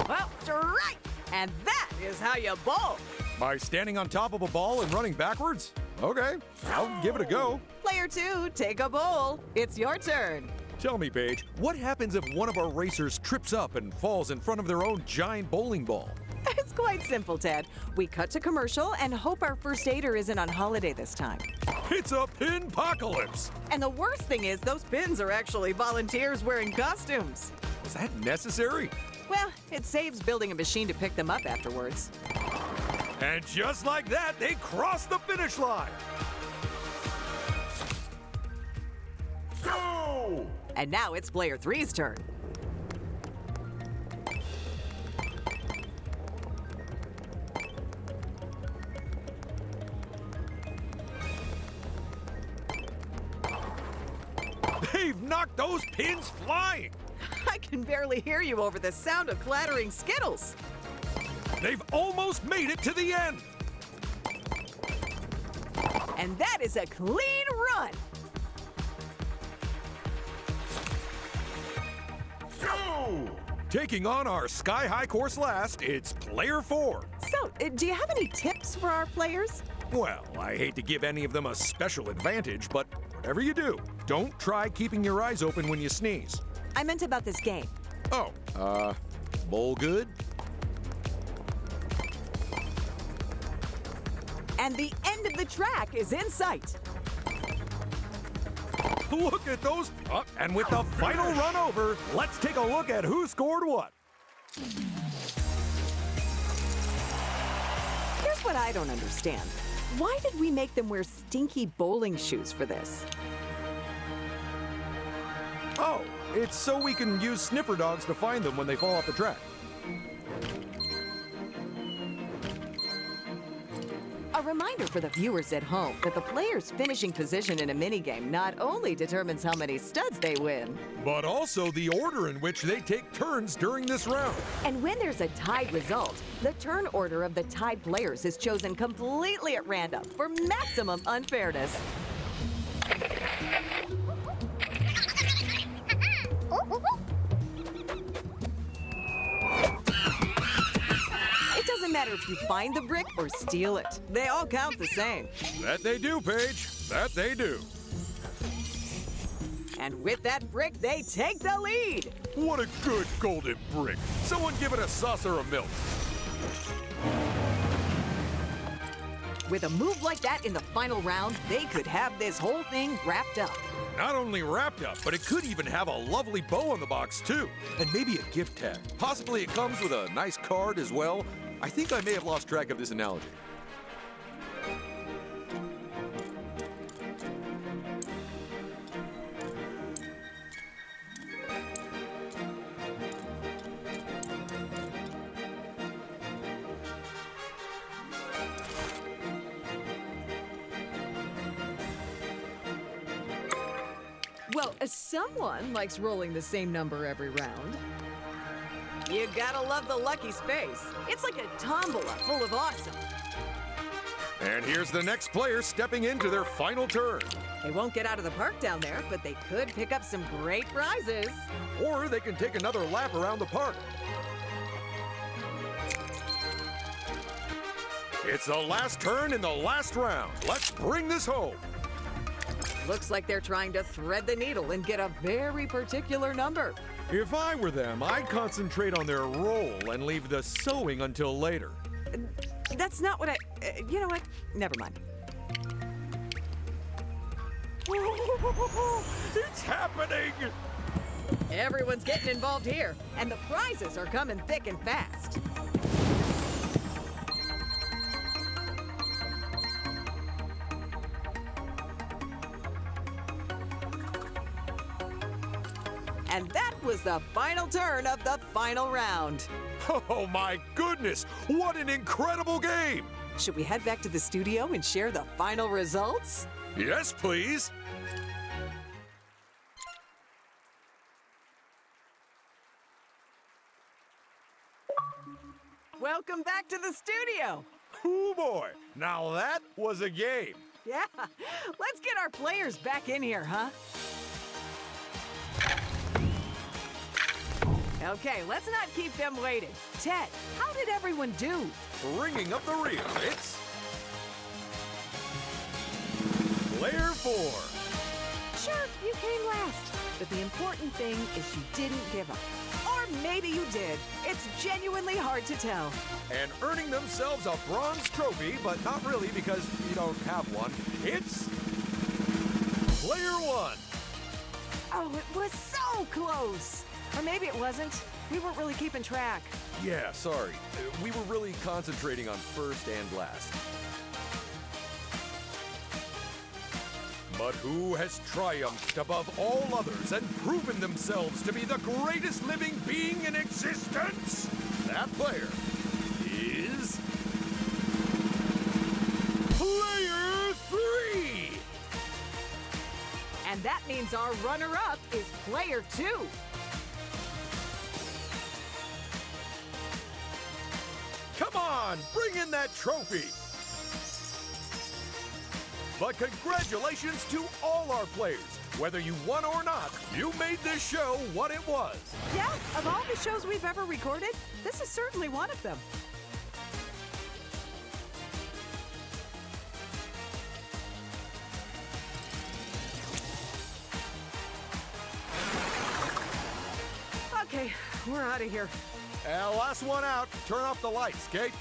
Well, strike! And that is how you bowl. By standing on top of a ball and running backwards? Okay, I'll give it a go. Player 2, take a bowl. It's your turn. Tell me, Paige, what happens if one of our racers trips up and falls in front of their own giant bowling ball? It's quite simple, Ted. We cut to commercial and hope our first aider isn't on holiday this time. It's a pin-pocalypse! And the worst thing is, those pins are actually volunteers wearing costumes. Was that necessary? Well, it saves building a machine to pick them up afterwards. And just like that, they cross the finish line! Go! And now it's player 3's turn. They've knocked those pins flying! I can barely hear you over the sound of clattering Skittles. They've almost made it to the end! And that is a clean run. Go! Taking on our sky-high course last, it's player 4. So, do you have any tips for our players? Well, I hate to give any of them a special advantage, but whatever you do, don't try keeping your eyes open when you sneeze. I meant about this game. Oh, bowl good? And the end of the track is in sight. Look at those. And with the final run over, let's take a look at who scored what. Here's what I don't understand. Why did we make them wear stinky bowling shoes for this? Oh, it's so we can use sniffer dogs to find them when they fall off the track. A reminder for the viewers at home that the player's finishing position in a minigame not only determines how many studs they win, But also the order in which they take turns during this round. and when there's a tied result, the turn order of the tied players is chosen completely at random for maximum unfairness. It doesn't matter if you find the brick or steal it. They all count the same. That they do, Paige. That they do. And with that brick, they take the lead. What a good golden brick. Someone give it a saucer of milk. With a move like that in the final round, they could have this whole thing wrapped up. Not only wrapped up, but it could even have a lovely bow on the box, too. And maybe a gift tag. Possibly it comes with a nice card as well. I think I may have lost track of this analogy. Well, someone likes rolling the same number every round. You gotta love the lucky space. It's like a tombola full of awesome. And here's the next player stepping into their final turn. They won't get out of the park down there, but they could pick up some great prizes. Or they can take another lap around the park. It's the last turn in the last round. Let's bring this home. Looks like they're trying to thread the needle and get a very particular number. If I were them, I'd concentrate on their roll and leave the sewing until later. That's not what I... you know what? Never mind. It's happening! Everyone's getting involved here, and the prizes are coming thick and fast. And that was the final turn of the final round. Oh my goodness! What an incredible game! Should we head back to the studio and share the final results? Yes, please! Welcome back to the studio. Oh boy! Now that was a game! Yeah, let's get our players back in here, huh? Okay, let's not keep them waiting. Ted, how did everyone do? Bringing up the rear, it's Player 4. Sure, you came last. But the important thing is you didn't give up. Or maybe you did. It's genuinely hard to tell. And earning themselves a bronze trophy, but not really because you don't have one. It's Player 1. Oh, it was so close. Or maybe it wasn't. We weren't really keeping track. Yeah, sorry. We were really concentrating on first and last. But who has triumphed above all others and proven themselves to be the greatest living being in existence? That player is Player 3! And that means our runner-up is Player 2. Come on, bring in that trophy! But congratulations to all our players. Whether you won or not, you made this show what it was. Yeah, of all the shows we've ever recorded, this is certainly one of them. Okay, we're out of here. Last one out. Turn off the lights, Kate.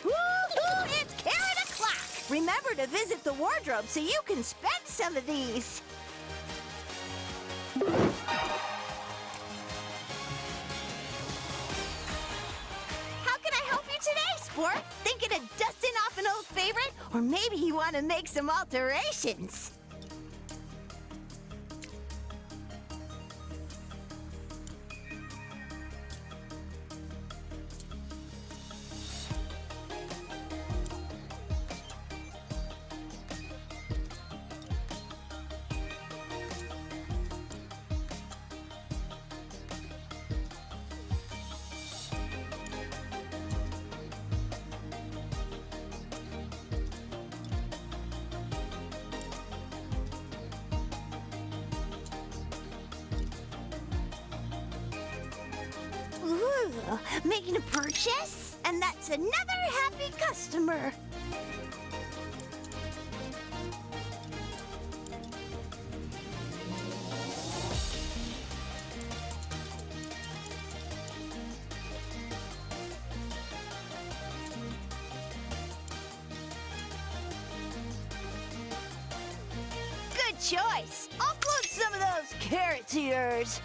Woo-hoo! It's carrot o'clock! Remember to visit the wardrobe so you can spend some of these. How can I help you today, sport? Thinking of dusting off an old favorite? Or maybe you want to make some alterations? Ooh, making a purchase? And that's another happy customer. Good choice. Offload some of those carrots of yours.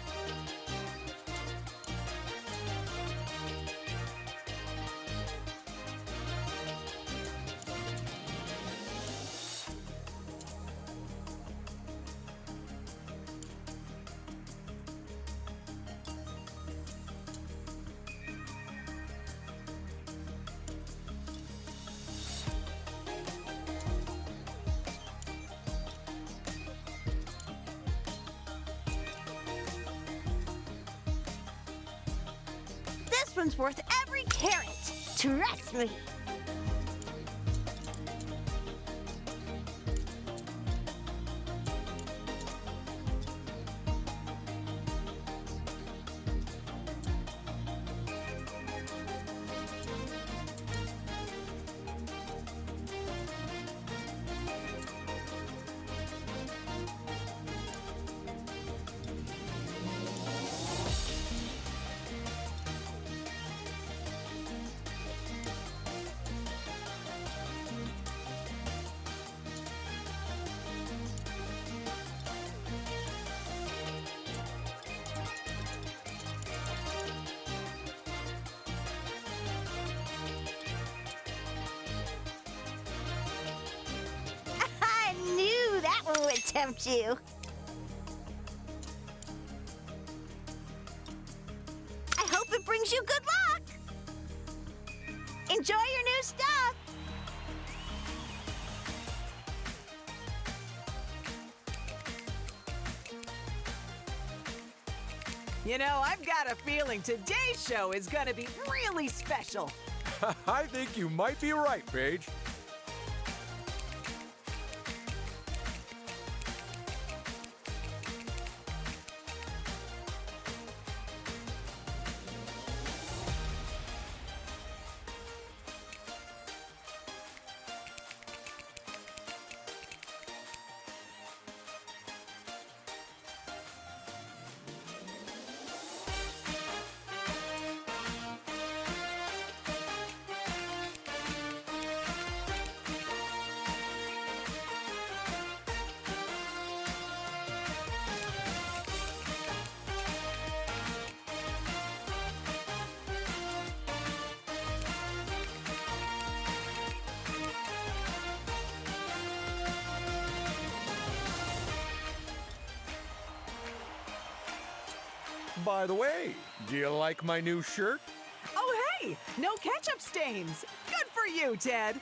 This one's worth every carrot. Trust me. I knew that one would tempt you. wish you good luck! Enjoy your new stuff! You know, I've got a feeling today's show is gonna be really special. I think you might be right, Paige. By the way, do you like my new shirt? Oh, hey! No ketchup stains! Good for you, Ted!